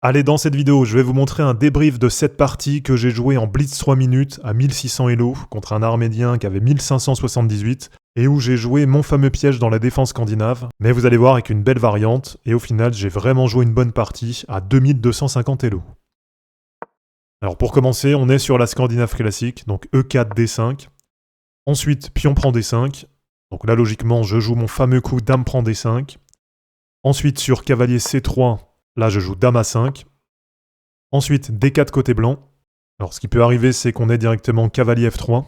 Allez, dans cette vidéo, je vais vous montrer un débrief de cette partie que j'ai joué en Blitz 3 minutes à 1600 Elo contre un Arménien qui avait 1578 et où j'ai joué mon fameux piège dans la défense scandinave. Mais vous allez voir avec une belle variante et au final, j'ai vraiment joué une bonne partie à 2250 Elo. Alors pour commencer, on est sur la Scandinave classique, donc E4, D5. Ensuite, pion prend D5. Donc là, logiquement, je joue mon fameux coup dame prend D5. Ensuite, sur cavalier C3, là, je joue dame A5. Ensuite, D4 côté blanc. Alors, ce qui peut arriver, c'est qu'on ait directement cavalier F3.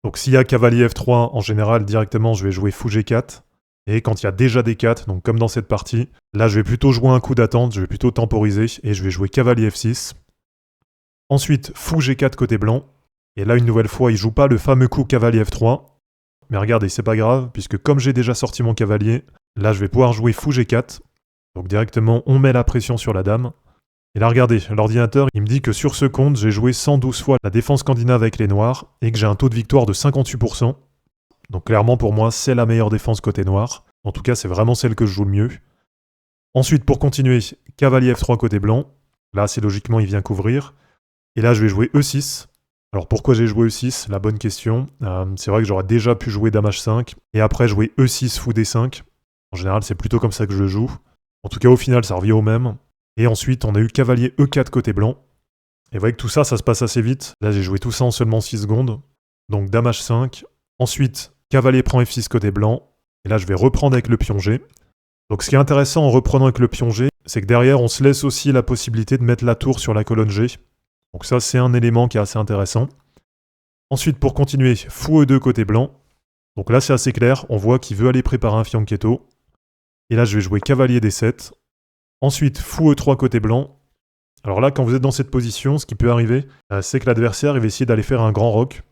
Donc, s'il y a cavalier F3, en général, directement, je vais jouer fou G4. Et quand il y a déjà D4, donc comme dans cette partie, là, je vais plutôt jouer un coup d'attente, je vais plutôt temporiser, et je vais jouer cavalier F6. Ensuite, fou G4 côté blanc. Et là, une nouvelle fois, il joue pas le fameux coup cavalier F3. Mais regardez, c'est pas grave, puisque comme j'ai déjà sorti mon cavalier, là, je vais pouvoir jouer fou G4. Donc directement, on met la pression sur la dame. Et là, regardez, l'ordinateur, il me dit que sur ce compte, j'ai joué 112 fois la défense scandinave avec les noirs et que j'ai un taux de victoire de 58%. Donc clairement, pour moi, c'est la meilleure défense côté noir. En tout cas, c'est vraiment celle que je joue le mieux. Ensuite, pour continuer, cavalier F3 côté blanc. Là, assez logiquement, il vient couvrir. Et là, je vais jouer E6. Alors pourquoi j'ai joué E6? La bonne question. C'est vrai que j'aurais déjà pu jouer dame H5 et après jouer E6 fou D5. En général, c'est plutôt comme ça que je le joue. En tout cas, au final, ça revient au même. Et ensuite, on a eu cavalier E4 côté blanc. Et vous voyez que tout ça, ça se passe assez vite. Là, j'ai joué tout ça en seulement 6 secondes. Donc, dame H5. Ensuite, cavalier prend F6 côté blanc. Et là, je vais reprendre avec le pion G. Donc, ce qui est intéressant en reprenant avec le pion G, c'est que derrière, on se laisse aussi la possibilité de mettre la tour sur la colonne G. Donc ça, c'est un élément qui est assez intéressant. Ensuite, pour continuer, fou E2 côté blanc. Donc là, c'est assez clair. On voit qu'il veut aller préparer un fianchetto. Et là, je vais jouer cavalier D7. Ensuite, fou E3 côté blanc. Alors là, quand vous êtes dans cette position, ce qui peut arriver, c'est que l'adversaire va essayer d'aller faire un grand roc.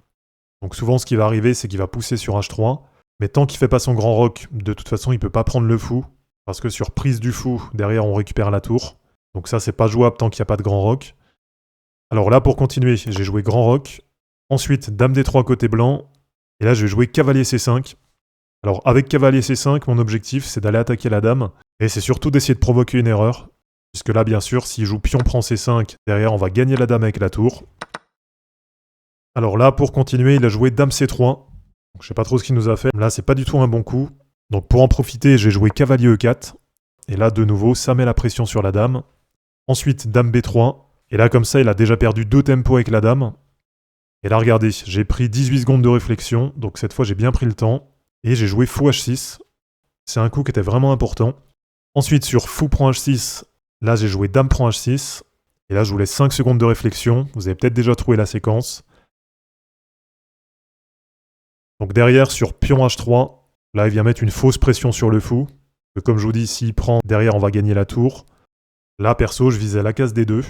Donc souvent, ce qui va arriver, c'est qu'il va pousser sur H3. Mais tant qu'il ne fait pas son grand roc, de toute façon, il ne peut pas prendre le fou. Parce que sur prise du fou, derrière, on récupère la tour. Donc ça, c'est pas jouable tant qu'il n'y a pas de grand roc. Alors là, pour continuer, j'ai joué grand roc. Ensuite, dame D3 côté blanc. Et là, je vais jouer cavalier C5. Alors, avec cavalier C5, mon objectif, c'est d'aller attaquer la dame. Et c'est surtout d'essayer de provoquer une erreur. Puisque là, bien sûr, s'il joue pion prend C5, derrière, on va gagner la dame avec la tour. Alors là, pour continuer, il a joué dame C3. Donc, je sais pas trop ce qu'il nous a fait. Là, c'est pas du tout un bon coup. Donc, pour en profiter, j'ai joué cavalier E4. Et là, de nouveau, ça met la pression sur la dame. Ensuite, dame B3. Et là, comme ça, il a déjà perdu 2 tempos avec la dame. Et là, regardez, j'ai pris 18 secondes de réflexion. Donc cette fois, j'ai bien pris le temps. Et j'ai joué fou H6. C'est un coup qui était vraiment important. Ensuite, sur fou prend H6, là, j'ai joué dame prend H6. Et là, je vous laisse 5 secondes de réflexion. Vous avez peut-être déjà trouvé la séquence. Donc derrière, sur pion H3, là, il vient mettre une fausse pression sur le fou. Comme je vous dis, s'il prend, derrière, on va gagner la tour. Là, perso, je visais la case D2.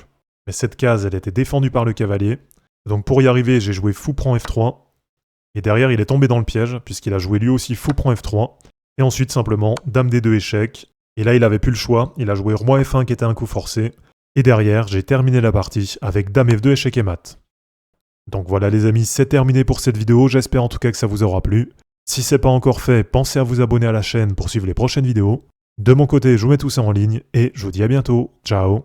Mais cette case, elle était défendue par le cavalier. Donc pour y arriver, j'ai joué fou prend F3. Et derrière, il est tombé dans le piège, puisqu'il a joué lui aussi fou prend F3. Et ensuite, simplement, dame D2 échec. Et là, il avait plus le choix. Il a joué roi F1 qui était un coup forcé. Et derrière, j'ai terminé la partie avec dame F2 échec et mat. Donc voilà les amis, c'est terminé pour cette vidéo. J'espère en tout cas que ça vous aura plu. Si c'est pas encore fait, pensez à vous abonner à la chaîne pour suivre les prochaines vidéos. De mon côté, je vous mets tout ça en ligne. Et je vous dis à bientôt. Ciao.